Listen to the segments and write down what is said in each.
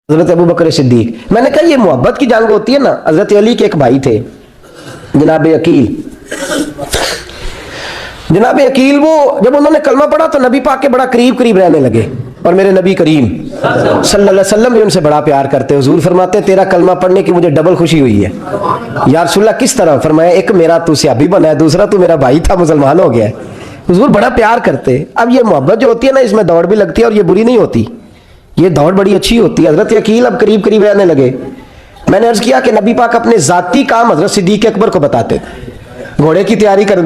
हजरत अबू बकर सिद्दीक। मैंने कहा ये मोहब्बत की जंग होती है ना। हजरत अली के एक भाई थे जनाब अकील। जनाब अकील वो जब उन्होंने कलमा पढ़ा तो नबी पाक के बड़ा करीब करीब रहने लगे और मेरे नबी करीम सल्लल्लाहु अलैहि वसल्लम भी उनसे बड़ा प्यार करते। हुजूर फरमाते तेरा कलमा पढ़ने की मुझे डबल खुशी हुई है। या रसूलल्लाह किस तरह? फरमाया एक मेरा तू सहाबी बना है, दूसरा तू मेरा भाई था मुसलमान हो गया है। हुजूर बड़ा प्यार करते। अब ये मोहब्बत जो होती है ना इसमें दौड़ भी लगती है और ये बुरी नहीं होती, ये दौड़ बड़ी अच्छी होती है। हजरत अकील अब करीब करीब रहने लगे। मैंने अर्ज किया कि नबी पाक अपने जाती काम हजरत सिद्दीक अकबर को बताते थे। घोड़े की तैयारी कर,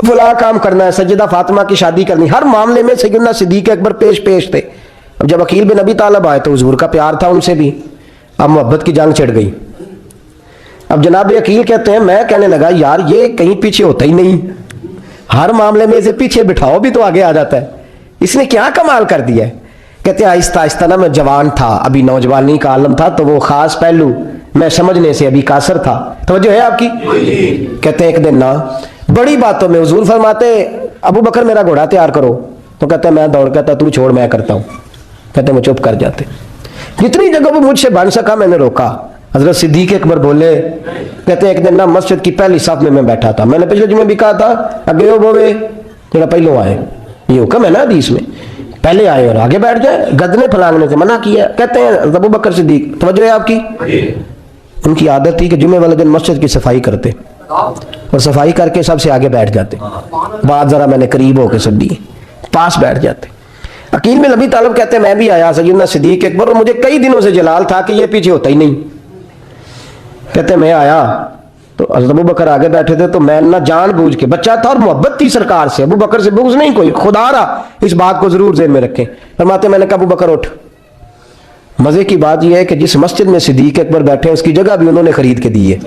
फला काम करना है, सज्जदा फातिमा की शादी करनी, हर मामले में सैयदना सिद्दीक अकबर पेश थे। अब जब अकील बिन अबी तालिब आए तो हुजूर का प्यार था उनसे भी, अब मोहब्बत की जंग छिड़ गई। अब जनाब अकील कहते हैं मैं कहने लगा यार ये कहीं पीछे होता ही नहीं, हर मामले में इसे पीछे बिठाओ भी तो आगे आ जाता है, इसने क्या कमाल कर दिया है। कहते हैं आहिस्ता आहिस्ता ना मैं जवान था, अभी नौजवानी का आलम था, तो वो खास पहलू मैं समझने से अभी कासर था। तवज्जो है आपकी? कहते हैं एक दिन ना बड़ी बातों में हुजूर फरमाते अबू बकर मेरा घोड़ा तैयार करो, तो कहते हैं मैं दौड़ कहता तू छोड़ मैं करता हूँ। कहते हैं वो चुप कर जाते। जितनी जगह वो मुझसे बन सका मैंने रोका। हजरत सिद्दीक अकबर बोले, कहते हैं एक दिन ना मस्जिद की पहली साफ में मैं बैठा था, मैंने पिछले जुमे भी कहा था अगे हो बोवे जरा पहलो आए, ये हुक्म है ना हदीस में, पहले आए और आगे बैठ जाए, गदने फलांगने से मना किया। कहते हैं अबू बकर सिद्दीक, तवज्जो है आपकी, उनकी आदत थी कि जुमे वाले दिन मस्जिद की सफाई करते और सफाई करके सबसे आगे बैठ जाते, बात जरा मैंने करीब होकर सुन ली, पास बैठ जाते। अकील बिन अबी तालिब कहते हैं मैं भी आया सैयदना सिद्दीक अकबर और मुझे कई दिनों से जलाल था कि ये पीछे होता ही नहीं। कहते मैं आया तो हज़रत अबू बकर आगे बैठे थे, तो मैं ना जानबूझ के, बच्चा था और मोहब्बत थी सरकार से, अबू बकर से बुग़्ज़ नहीं कोई, खुदा रहा इस बात को जरूर ज़हन में रखें। फरमाते मैंने कहा अबू बकर उठ। मजे की बात यह है कि जिस मस्जिद में सिद्दीक अकबर बैठे उसकी जगह भी उन्होंने खरीद के दी है।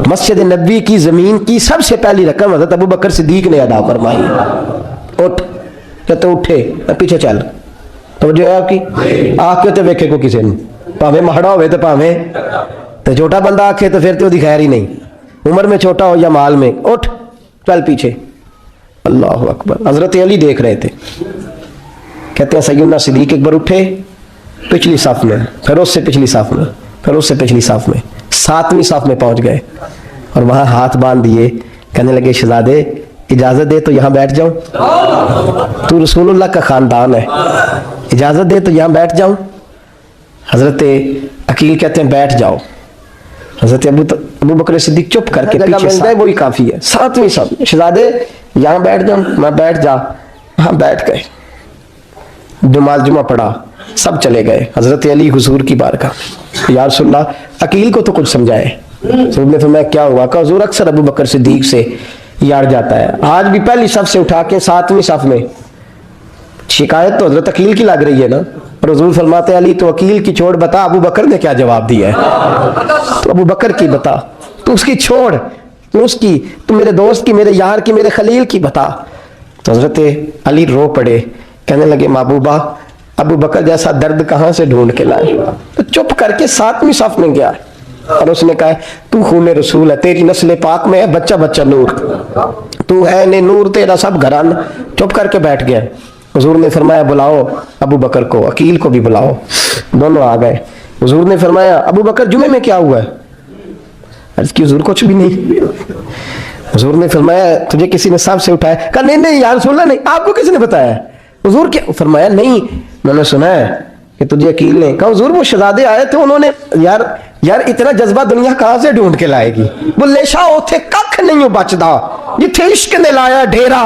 मस्जिद नबी की जमीन की सबसे पहली रकम हज़रत अबू बकर सिद्दीक ने अदा फरमाई। उठ। कहते उठे, पीछे चल। तो जो है आपकी आख के वेखे को किसी ने भावे माड़ा हो तो भावे तो छोटा बंदा आखे तो फिर तो खैर ही नहीं, उम्र में छोटा हो या माल में। उठ चल पीछे। अल्लाह अकबर। हजरत अली देख रहे थे। कहते हैं सैयदना सिद्दीक अकबर उठे पिछली साफ में, फिर उससे पिछली साफ में, फिर उससे पिछली साफ में, 7वीं साफ में पहुंच गए और वहां हाथ बांध दिए। कहने लगे शहजादे इजाजत दे तो यहाँ बैठ जाऊं, तू रसूलुल्लाह का खानदान है, इजाजत दे तो यहाँ बैठ जाऊं। हजरत अकील कहते हैं बैठ जाओ। हजरत अबू बकर सिद्दीक चुप करके पीछे मिल जाए वही काफी है। 7वीं साफ में शहजादे यहाँ बैठ जाऊं, मैं बैठ जा। हाँ बैठ गए, नमाज जुमा पढ़ा, सब चले गए। हजरत अली हुजूर की बारगाह, या रसूलल्लाह अकील को तो कुछ समझाए। ने फरमाया क्या हुआ? कहा हुजूर अक्सर अबू बकर सिद्दीक से यार जाता है, आज भी पहली सफ से उठा के 7वीं सफ में। शिकायत तो हजरत अकील की लग रही है ना, और हुजूर फरमाते अली तो अकील की छोड़, बता अबू बकर ने क्या जवाब दिया है। तो अबू बकर की बता, तू उसकी छोड़, तू उसकी, तू मेरे दोस्त की, मेरे यार की, मेरे खलील की बता। तो हजरत अली रो पड़े, कहने लगे महबूबा अबू बकर जैसा दर्द कहाँ से ढूंढ के लाए। तो चुप करके 7वीं सफ में गया और उसने कहा तू खून रसूल है, तेरी नस्ल पाक में है बच्चा बच्चा नूर, तू है ने नूर तेरा सब घराना। चुप करके बैठ गया। हुजूर ने फरमाया बुलाओ अबू बकर को, अकील को भी बुलाओ। दोनों आ गए। हुजूर ने फरमाया अबू बकर जुमे में क्या हुआ है? अर्ज की हुजूर कुछ भी नहीं। हुजूर ने फरमाया तुझे किसी ने सांप से उठाया? कहा नहीं नहीं यार रसूलल्लाह नहीं, आपको किसने बताया? हुजूर क्या? फरमाया नहीं मैंने सुना है कि तुझे अकील ने। कहा हुजूर वो शहजादे आए थे, उन्होंने यार इतना जज्बा दुनिया कहां से ढूंढ के लाएगी? वो लेशा उथे कख नहीं बचदा जिथे इश्क ने लाया डेरा।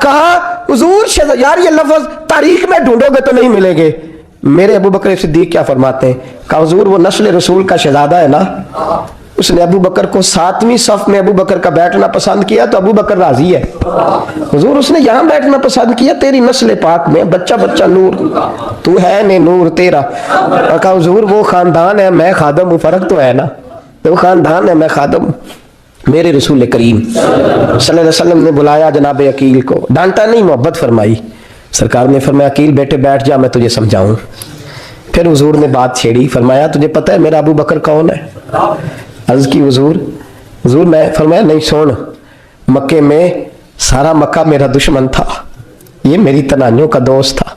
कहा हुजूर यार ये लफ्ज तारीख में ढूंढोगे तो नहीं मिलेंगे। मेरे अबू बकर सिद्दीक क्या फरमाते हैं? कहा हुजूर वो नस्ल रसूल का शहजादा है ना, उसने अबू बकर को 7वीं सफ में अबू बकर का बैठना पसंद किया तो अबू बकर राजी है। हुजूर उसने यहाँ बैठना पसंद किया, तेरी नस्ल पाक में बच्चा बच्चा नूर, तू है ने नूर तेरा। कहा हुजूर वो खानदान है मैं खादम हूँ, फर्क तो है ना, तो खानदान है मैं खादम। मेरे रसूल करीम सल्लल्लाहु अलैहि वसल्लम ने बुलाया जनाब अकील को, डांटा नहीं मोहब्बत फरमाई। सरकार ने फरमाया अकील बेटे बैठ जा मैं तुझे समझाऊं। फिर हुजूर ने बात छेड़ी, फरमाया तुझे पता है मेरा अबू बकर कौन है? अर्ज की हुजूर मैं, फरमाया नहीं सुन, मक्के में सारा मक्का मेरा दुश्मन था, ये मेरी तनानियों का दोस्त था।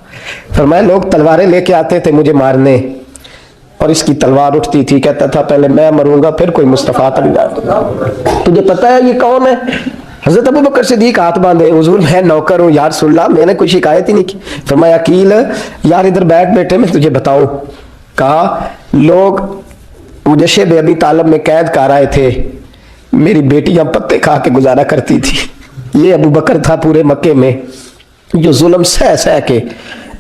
फरमाया लोग तलवारें लेके आते थे मुझे मारने اور اس کی تلوار اٹھتی تھی, کہتا تھا پہلے میں مروں گا پھر کوئی مصطفیٰ تک جائے. تجھے پتا ہے یہ کون ہے؟ حضرت ابو بکر صدیق ہاتھ باندھے, حضور میں نوکر ہوں یا رسول اللہ, میں نے کوئی شکایت ہی نہیں کی. فرمایا عقیل یار ادھر بیٹھ بیٹھے میں تجھے بتاؤں. کہا لوگ مجھے شیب ابی طالب میں قید کر آئے تھے, میری بیٹیاں پتے کھا کے گزارا کرتی تھی. یہ ابو بکر تھا پورے مکے میں جو ظلم سہ سہ کے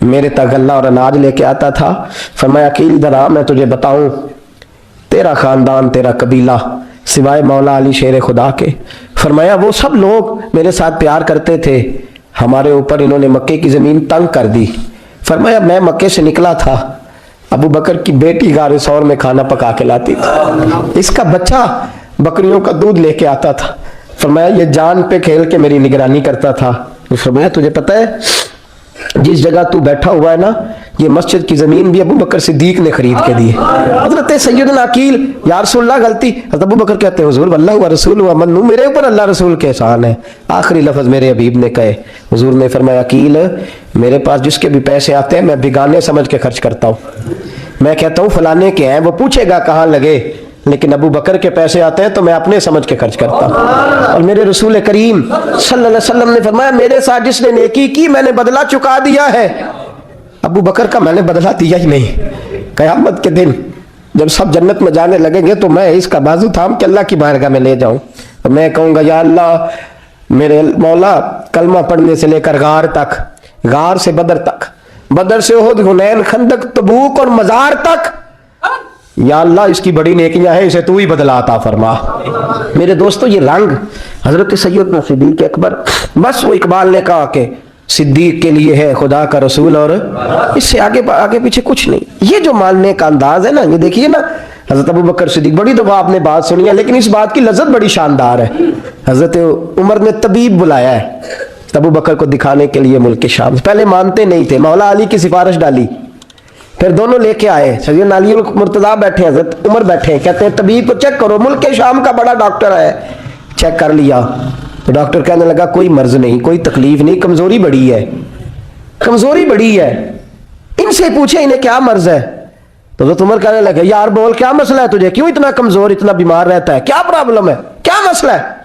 میرے تک غلہ اور اناج لے کے آتا تھا. فرمایا عقیل ادھر آ میں تجھے بتاؤں, تیرا خاندان تیرا قبیلہ سوائے مولا علی شیر خدا کے, فرمایا وہ سب لوگ میرے ساتھ پیار کرتے تھے, ہمارے اوپر انہوں نے مکے کی زمین تنگ کر دی. فرمایا میں مکے سے نکلا تھا, ابو بکر کی بیٹی غار ثور میں کھانا پکا کے لاتی تھی, اس کا بچہ بکریوں کا دودھ لے کے آتا تھا. فرمایا یہ جان پہ کھیل کے میری نگرانی کرتا تھا. فرمایا تجھے پتہ ہے جس جگہ تو بیٹھا ہوا ہے نا, یہ مسجد کی زمین بھی ابو بکر صدیق نے خرید کے دی. حضرت سیدنا عقیل یا رسول اللہ غلطی. حضرت ابو بکر کہتے ہیں حضور واللہ و رسول و منو, میرے اوپر اللہ رسول کے احسان ہے. آخری لفظ میرے حبیب نے کہے. حضور نے فرمایا عقیل میرے پاس جس کے بھی پیسے آتے ہیں میں بگانے سمجھ کے خرچ کرتا ہوں. میں کہتا ہوں فلانے کے ہیں, وہ پوچھے گا کہاں لگے, لیکن ابو بکر کے پیسے آتے ہیں تو میں اپنے سمجھ کے خرچ کرتا ہوں. اور میرے رسول کریم صلی اللہ علیہ وسلم نے فرمایا میرے ساتھ جس نے نیکی کی میں نے بدلہ چکا دیا ہے. ابو بکر کا میں نے بدلہ دیا ہی نہیں. قیامت کے دن جب سب جنت میں جانے لگیں گے تو میں اس کا بازو تھام کے اللہ کی بارگاہ میں لے جاؤں, میں کہوں گا یا اللہ میرے مولا کلمہ پڑھنے سے لے کر غار تک, غار سے بدر تک, بدر سے احد حنین خندق تبوک اور مزار تک, یا اللہ اس کی بڑی نیکیاں ہیں, اسے تو ہی بدلا عطا فرما. میرے دوستو یہ رنگ حضرت سیدنا صدیق اکبر, بس وہ اقبال نے کہا کہ صدیق کے لیے ہے خدا کا رسول اور اس سے آگے پیچھے کچھ نہیں. یہ جو ماننے کا انداز ہے نا, یہ دیکھیے نا حضرت ابو بکر صدیق, بڑی دفعہ آپ نے بات سنی ہے لیکن اس بات کی لذت بڑی شاندار ہے. حضرت عمر نے طبیب بلایا ہے ابو بکر کو دکھانے کے لیے ملک شام. پہلے مانتے نہیں تھے, مولا علی کی سفارش ڈالی, پھر دونوں لے کے آئے. سیدنا علی مرتضیٰ بیٹھے, حضرت عمر بیٹھے, کہتے ہیں طبیب کو چیک کرو, ملک شام کا بڑا ڈاکٹر ہے. چیک کر لیا تو ڈاکٹر کہنے لگا کوئی مرض نہیں, کوئی تکلیف نہیں, کمزوری بڑی ہے, کمزوری بڑی ہے, ان سے پوچھے انہیں کیا مرض ہے. تو حضرت عمر کہنے لگے یار بول کیا مسئلہ ہے تجھے, کیوں اتنا کمزور اتنا بیمار رہتا ہے, کیا پرابلم ہے, کیا مسئلہ ہے.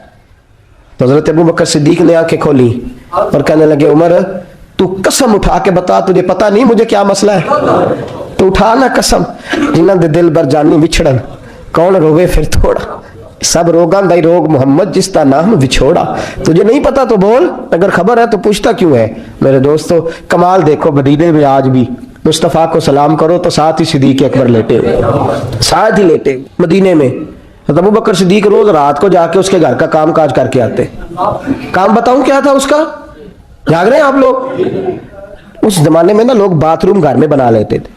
تو حضرت ابو بکر صدیق نے آنکھیں کھولی اور کہنے لگے عمر تو قسم اٹھا کے بتا, تجھے پتا نہیں مجھے کیا مسئلہ ہے. تو اٹھا نا قسم, جنہاں دے دل بر جانی وچھڑن, کون روے پھر تھوڑا, سب روگاں دائی روگ محمد جس کا نام وچھوڑا. تجھے نہیں پتا تو بول, اگر خبر ہے تو پوچھتا کیوں ہے. میرے دوستو کمال دیکھو, مدینے میں آج بھی مصطفیٰ کو سلام کرو تو ساتھ ہی صدیق اکبر لیٹے ہوئے, ساتھ ہی لیٹے مدینے میں. ابو بکر صدیق روز رات کو جا کے اس کے گھر کا کام کاج کر کے آتے. کام بتاؤں کیا تھا اس کا, جاگ رہے ہیں آپ لوگ. اس زمانے میں نا لوگ باتھ روم گھر میں بنا لیتے تھے,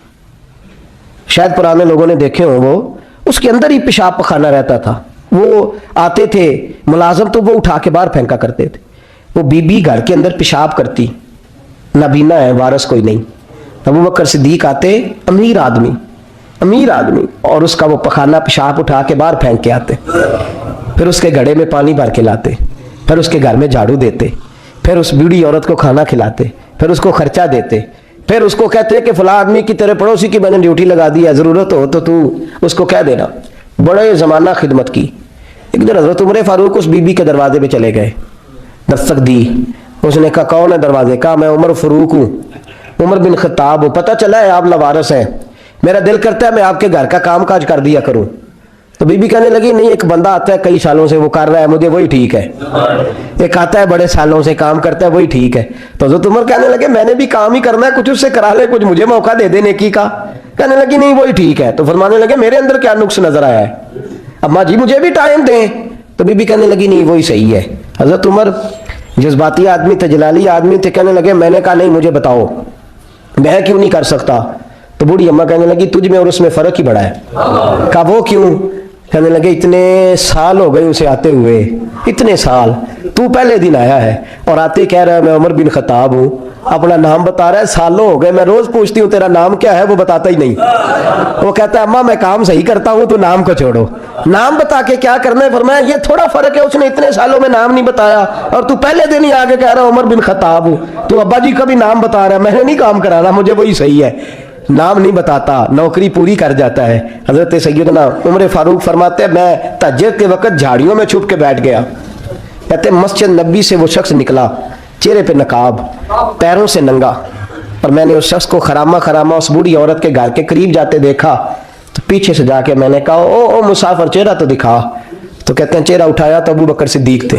شاید پرانے لوگوں نے دیکھے ہوں, وہ اس کے اندر ہی پیشاب پخانہ رہتا تھا. وہ آتے تھے ملازم تو وہ اٹھا کے باہر پھینکا کرتے تھے. وہ بی بی گھر کے اندر پیشاب کرتی, نابینا ہے, وارث کوئی نہیں. ابو بکر صدیق آتے, امیر آدمی, اور اس کا وہ پخانہ پیشاب اٹھا کے باہر پھینک کے آتے, پھر اس کے گھڑے میں پانی بھر کے لاتے, پھر اس کے گھر میں جھاڑو دیتے, پھر اس بوڑھی عورت کو کھانا کھلاتے, پھر اس کو خرچہ دیتے, پھر اس کو کہتے کہ فلاں آدمی کی تیرے پڑوسی کی میں نے ڈیوٹی لگا دی ہے, ضرورت ہو تو اس کو کہہ دینا. بڑے زمانہ خدمت کی. ایک دن حضرت عمر فاروق اس بی بی کے دروازے پہ چلے گئے, دستک دی. اس نے کہا کون ہے دروازے کا, میں عمر فاروق ہوں, عمر بن خطاب ہوں, پتہ چلا ہے آپ لوارث ہیں, میرا دل کرتا ہے میں آپ کے گھر کا کام کاج کر دیا کروں. تو بی بی کہنے لگی نہیں, ایک بندہ آتا ہے کئی سالوں سے وہ کر رہا ہے, مجھے وہی ٹھیک ہے. ایک آتا ہے بڑے سالوں سے کام کرتا ہے, وہی ٹھیک ہے. تو حضرت عمر کہنے لگے میں نے بھی کام ہی کرنا ہے, کچھ اس سے کرا لے, کچھ مجھے موقع دے دے نیکی کا. کہنے لگی نہیں وہی ٹھیک ہے. تو فرمانے لگے میرے اندر کیا نقص نظر آیا ہے, اماں جی مجھے بھی ٹائم دیں. تو بی بی کہنے لگی نہیں وہی صحیح ہے. حضرت عمر جذباتی آدمی تھے, جلالی آدمی تھے, کہنے لگے میں نے کہا نہیں مجھے بتاؤ میں کیوں نہیں کر سکتا. تو بوڑھی اماں کہنے لگی تجھ میں اور اس میں فرق ہی بڑا ہے. کہا وہ کیوں. کہنے لگے اتنے سال ہو گئے اسے آتے ہوئے, اتنے سال, تو پہلے دن آیا ہے اور آتے کہہ رہا ہے میں عمر بن خطاب ہوں, اپنا نام بتا رہا ہے, سالوں ہو گئے, میں روز پوچھتی ہوں تیرا نام کیا ہے, وہ بتاتا ہی نہیں. وہ کہتا ہے اماں میں کام صحیح کرتا ہوں, تو نام کو چھوڑو, نام بتا کے کیا کرنا ہے. فرمایا یہ تھوڑا فرق ہے, اس نے اتنے سالوں میں نام نہیں بتایا اور تو پہلے دن ہی آگے کہہ رہا عمر بن خطاب ہوں. تو ابا جی کا بھی نام بتا رہا ہے, میں نے نہیں کام کرانا, مجھے وہی صحیح ہے. नाम नहीं बताता, नौकरी पूरी कर जाता है। हजरत सैयदना उमर फारूक फरमाते हैं मैं तहज्जुद के वक्त झाड़ियों में छुप के बैठ गया। कहते मस्जिद नबी से वो शख्स निकला, चेहरे पे नकाब, पैरों से नंगा, और मैंने उस शख्स को खरामा खरामा उस बूढ़ी औरत के घर के करीब जाते देखा। तो पीछे से जाके मैंने कहा ओ मुसाफिर चेहरा तो दिखा। तो कहते हैं चेहरा उठाया तो अबू बकर सिद्दीक थे,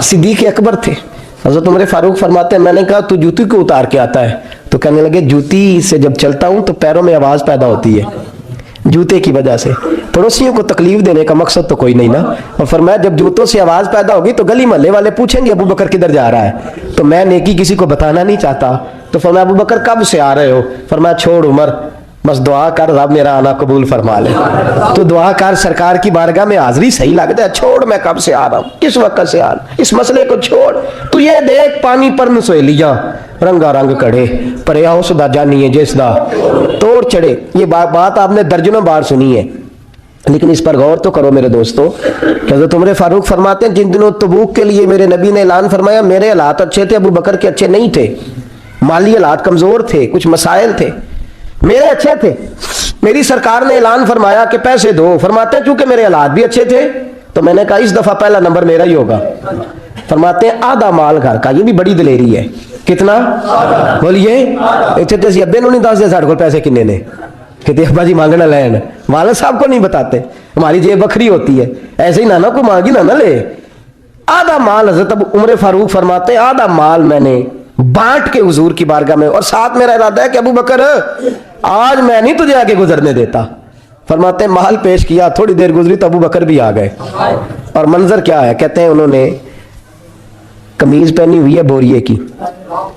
सिद्दीक अकबर थे। हज़रत उमर फारूक फरमाते हैं मैंने कहा तू जूती को उतार के आता है? तो कहने लगे जूती से जब चलता हूँ तो पैरों में आवाज़ पैदा होती है, जूते की वजह से। पड़ोसियों को तकलीफ देने का मकसद तो कोई नहीं ना। और फरमाया जब जूतों से आवाज़ पैदा होगी तो गली मोहल्ले वाले पूछेंगे अबू बकर किधर जा रहा है, तो मैं नेकी किसी को बताना नहीं चाहता। तो फरमाया अबू बकर कब से आ रहे हो? फरमाया छोड़ उमर, बस दुआ कर रब मेरा आना कबूल फरमा ले। तो दुआ कर सरकार की बारगाह में हाजिरी सही लगता है, छोड़ मैं कब से आ रहा हूँ, किस वक्त से आ रहा, इस मसले को छोड़। तू ये देख पानी पर नसोलियां रंगा रंग कड़े पर सुधा जानी है जिसदा तोड़ चढ़े। ये बात आपने दर्जनों बार सुनी है, लेकिन इस पर गौर तो करो मेरे दोस्तों। हज़रत उमर फारूक फरमाते हैं जिन दिनों तबूक के लिए मेरे नबी ने ऐलान फरमाया मेरे हालात अच्छे थे, अबू बकर के अच्छे नहीं थे, माली हालात कमजोर थे, कुछ मसाइल थे, मेरे अच्छे थे। मेरी सरकार ने ऐलान फरमाया कि पैसे दो, फरमाते हैं चूंकि मेरे हालात भी अच्छे थे तो मैंने कहा इस दफा पहला नंबर मेरा ही होगा। फरमाते हैं आधा माल घर का, ये भी बड़ी दलेरी है। कितना? बोलिए। इतने तो अब्बे नहीं दस दे साढ़े को पैसे किन्ने ने, कहते अब्बा जी मांगना लैन, वाले साहब को नहीं बताते, हमारी जेब बखरी होती है, ऐसे ही नाना को मांगी ना ले। आधा माल हजरत उमर फारूक फरमाते हैं आधा माल मैंने बांट के हुजूर की बारगाह में, और साथ मेरा इरादा है कि अबू बकर आज मैं नहीं तुझे आगे गुजरने देता। फरमाते हैं माल पेश किया, थोड़ी देर गुजरी तो अबू बकर भी आ गए। और मंजर क्या है? कहते हैं उन्होंने कमीज पहनी हुई है बोरिए की,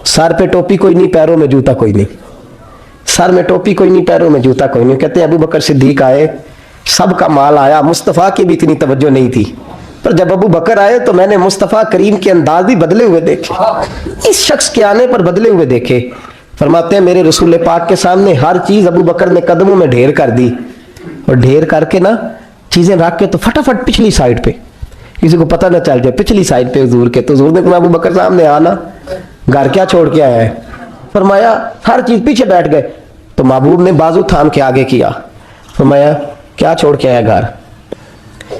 सर पे टोपी कोई नहीं, पैरों में जूता कोई नहीं, सर में टोपी कोई नहीं, पैरों में जूता कोई नहीं। कहते हैं अबू बकर सिद्दीक आए, सबका माल आया, मुस्तफ़ा की भी इतनी तवज्जो नहीं थी, पर जब अबू बकर आए तो मैंने मुस्तफ़ा करीम के अंदाज भी बदले हुए देखे, इस शख्स के आने पर बदले हुए देखे। फरमाते हैं मेरे रसूल पाक के सामने हर चीज अबू बकर ने कदमों में ढेर कर दी, और ढेर करके ना चीजें रख के तो फटाफट पिछली साइड पे, किसी को पता ना चल जाए, पिछली साइड पे हुजूर के। तो हुजूर ने कहा अबू बकर सामने आना, घर क्या छोड़ के आया है? फरमाया हर चीज पीछे बैठ गए। तो महबूब ने बाजू थाम के आगे किया, फरमाया क्या छोड़ के आया घर?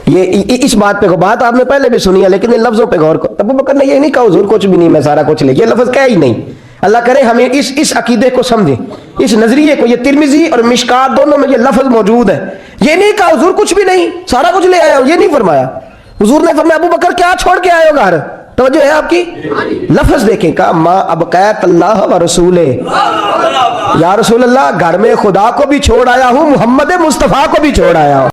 ये इस बात पे बात आपने पहले भी सुनी है, लेकिन इन लफ्जों पे गौर करो। अबू बकर ने ये नहीं कहा हुजूर कुछ भी नहीं, मैं सारा कुछ ले, ये लफ्ज कह ही नहीं। अल्लाह करे हमें इस अकीदे को समझे, इस नजरिए को। ये तिरमिजी और मिशकात दोनों में ये लफ्ज मौजूद है। ये नहीं कहा हुजूर कुछ भी नहीं, सारा कुछ ले आया हूं, ये नहीं फरमाया। हुजूर ने फरमाया अबू बकर क्या छोड़ के आए हो घर? तवज्जो है आपकी? लफ्ज देखें, कहा मां अबकैत अल्लाह व रसूले, या रसूल अल्लाह घर में खुदा को भी छोड़ आया हूं, मोहम्मद मुस्तफा को भी छोड़ आया हूं।